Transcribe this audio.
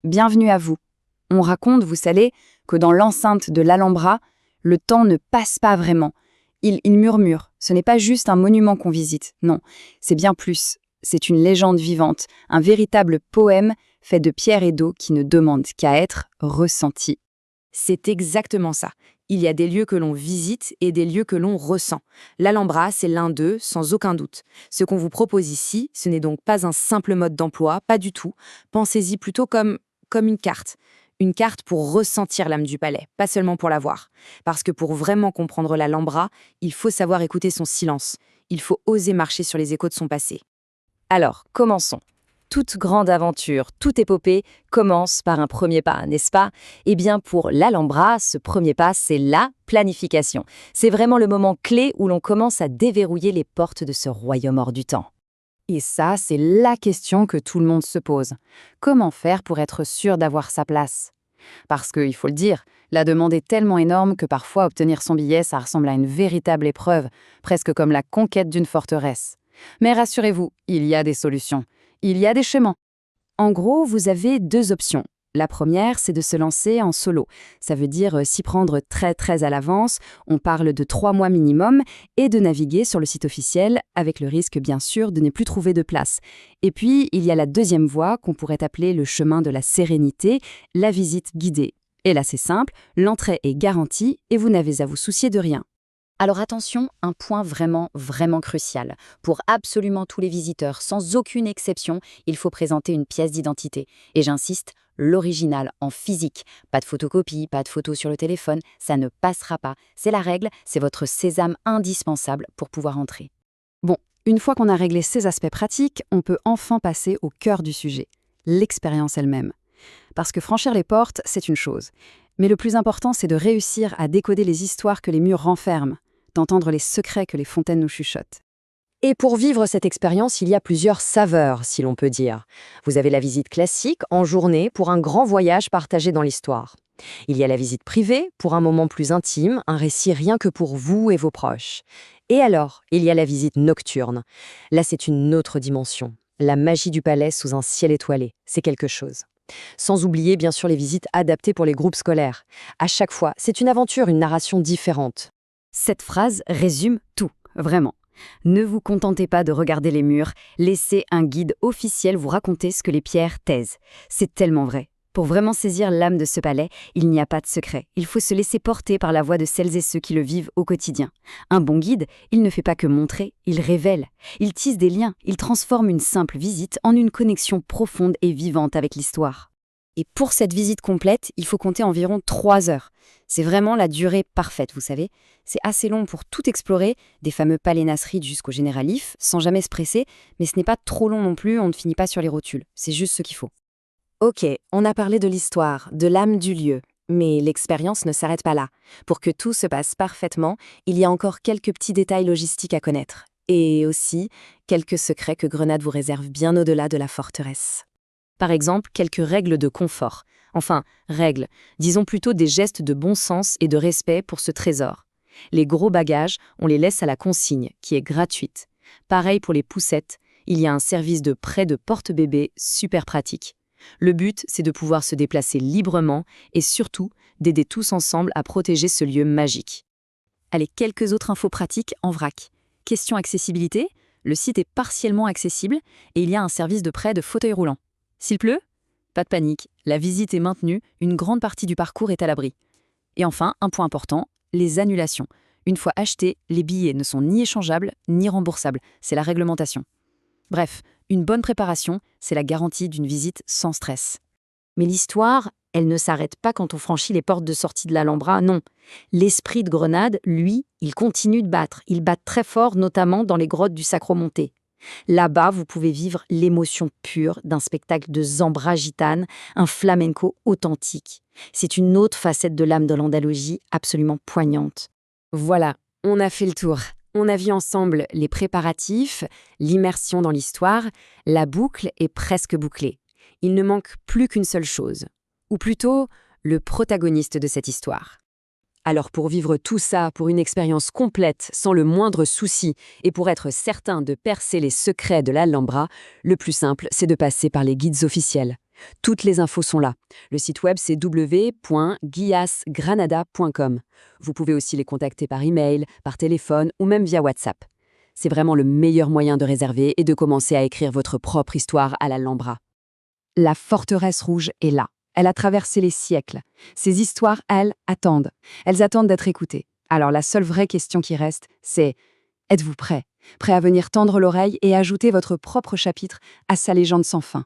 Bienvenue à vous. On raconte, vous savez, que dans l'enceinte de l'Alhambra, le temps ne passe pas vraiment. Il murmure. Ce n'est pas juste un monument qu'on visite, non, c'est bien plus. C'est une légende vivante, un véritable poème fait de pierre et d'eau qui ne demande qu'à être ressenti. C'est exactement ça. Il y a des lieux que l'on visite et des lieux que l'on ressent. L'Alhambra, c'est l'un d'eux, sans aucun doute. Ce qu'on vous propose ici, ce n'est donc pas un simple mode d'emploi, pas du tout. Pensez-y plutôt comme une carte. Une carte pour ressentir l'âme du palais, pas seulement pour la voir. Parce que pour vraiment comprendre l'Alhambra, il faut savoir écouter son silence. Il faut oser marcher sur les échos de son passé. Alors, commençons. Toute grande aventure, toute épopée commence par un premier pas, n'est-ce pas? Eh bien, pour l'Alhambra, ce premier pas, c'est la planification. C'est vraiment le moment clé où l'on commence à déverrouiller les portes de ce royaume hors du temps. Et ça, c'est la question que tout le monde se pose. Comment faire pour être sûr d'avoir sa place? Parce qu'il faut le dire, la demande est tellement énorme que parfois obtenir son billet, ça ressemble à une véritable épreuve, presque comme la conquête d'une forteresse. Mais rassurez-vous, il y a des solutions. Il y a des chemins. En gros, vous avez deux options. La première, c'est de se lancer en solo. Ça veut dire s'y prendre très à l'avance, on parle de 3 mois minimum, et de naviguer sur le site officiel, avec le risque bien sûr de ne plus trouver de place. Et puis, il y a la deuxième voie qu'on pourrait appeler le chemin de la sérénité, la visite guidée. Et là, c'est simple, l'entrée est garantie et vous n'avez à vous soucier de rien. Alors attention, un point vraiment crucial. Pour absolument tous les visiteurs, sans aucune exception, il faut présenter une pièce d'identité. Et j'insiste, l'original en physique. Pas de photocopie, pas de photo sur le téléphone, ça ne passera pas. C'est la règle, c'est votre sésame indispensable pour pouvoir entrer. Bon, une fois qu'on a réglé ces aspects pratiques, on peut enfin passer au cœur du sujet, l'expérience elle-même. Parce que franchir les portes, c'est une chose. Mais le plus important, c'est de réussir à décoder les histoires que les murs renferment, d'entendre les secrets que les fontaines nous chuchotent. Et pour vivre cette expérience, il y a plusieurs saveurs, si l'on peut dire. Vous avez la visite classique, en journée, pour un grand voyage partagé dans l'histoire. Il y a la visite privée, pour un moment plus intime, un récit rien que pour vous et vos proches. Et alors, il y a la visite nocturne. Là, c'est une autre dimension. La magie du palais sous un ciel étoilé, c'est quelque chose. Sans oublier, bien sûr, les visites adaptées pour les groupes scolaires. À chaque fois, c'est une aventure, une narration différente. Cette phrase résume tout, vraiment. Ne vous contentez pas de regarder les murs, laissez un guide officiel vous raconter ce que les pierres taisent. C'est tellement vrai. Pour vraiment saisir l'âme de ce palais, il n'y a pas de secret. Il faut se laisser porter par la voix de celles et ceux qui le vivent au quotidien. Un bon guide, il ne fait pas que montrer, il révèle. Il tisse des liens, il transforme une simple visite en une connexion profonde et vivante avec l'histoire. Et pour cette visite complète, il faut compter environ 3 heures. C'est vraiment la durée parfaite, vous savez. C'est assez long pour tout explorer, des fameux palais Nasrid jusqu'au Généralif, sans jamais se presser, mais ce n'est pas trop long non plus, on ne finit pas sur les rotules. C'est juste ce qu'il faut. Ok, on a parlé de l'histoire, de l'âme du lieu, mais l'expérience ne s'arrête pas là. Pour que tout se passe parfaitement, il y a encore quelques petits détails logistiques à connaître. Et aussi, quelques secrets que Grenade vous réserve bien au-delà de la forteresse. Par exemple, quelques règles de confort. Enfin, règles, disons plutôt des gestes de bon sens et de respect pour ce trésor. Les gros bagages, on les laisse à la consigne, qui est gratuite. Pareil pour les poussettes, il y a un service de prêt de porte-bébé super pratique. Le but, c'est de pouvoir se déplacer librement et surtout d'aider tous ensemble à protéger ce lieu magique. Allez, quelques autres infos pratiques en vrac. Question accessibilité, le site est partiellement accessible et il y a un service de prêt de fauteuil roulant. S'il pleut? Pas de panique, la visite est maintenue, une grande partie du parcours est à l'abri. Et enfin, un point important, les annulations. Une fois achetés, les billets ne sont ni échangeables ni remboursables, c'est la réglementation. Bref, une bonne préparation, c'est la garantie d'une visite sans stress. Mais l'histoire, elle ne s'arrête pas quand on franchit les portes de sortie de l'Alhambra, non. L'esprit de Grenade, lui, il continue de battre. Il bat très fort, notamment dans les grottes du Sacro-Monte. Là-bas, vous pouvez vivre l'émotion pure d'un spectacle de Zambra gitane, un flamenco authentique. C'est une autre facette de l'âme de l'Andalousie absolument poignante. Voilà, on a fait le tour. On a vu ensemble les préparatifs, l'immersion dans l'histoire, la boucle est presque bouclée. Il ne manque plus qu'une seule chose, ou plutôt le protagoniste de cette histoire. Alors pour vivre tout ça, pour une expérience complète, sans le moindre souci, et pour être certain de percer les secrets de l'Alhambra, le plus simple, c'est de passer par les guides officiels. Toutes les infos sont là. Le site web, c'est www.guiasgranada.com. Vous pouvez aussi les contacter par email, par téléphone ou même via WhatsApp. C'est vraiment le meilleur moyen de réserver et de commencer à écrire votre propre histoire à l'Alhambra. La forteresse rouge est là. Elle a traversé les siècles. Ces histoires, elles, attendent. Elles attendent d'être écoutées. Alors la seule vraie question qui reste, c'est: êtes-vous prêt? Prêt à venir tendre l'oreille et ajouter votre propre chapitre à sa légende sans fin?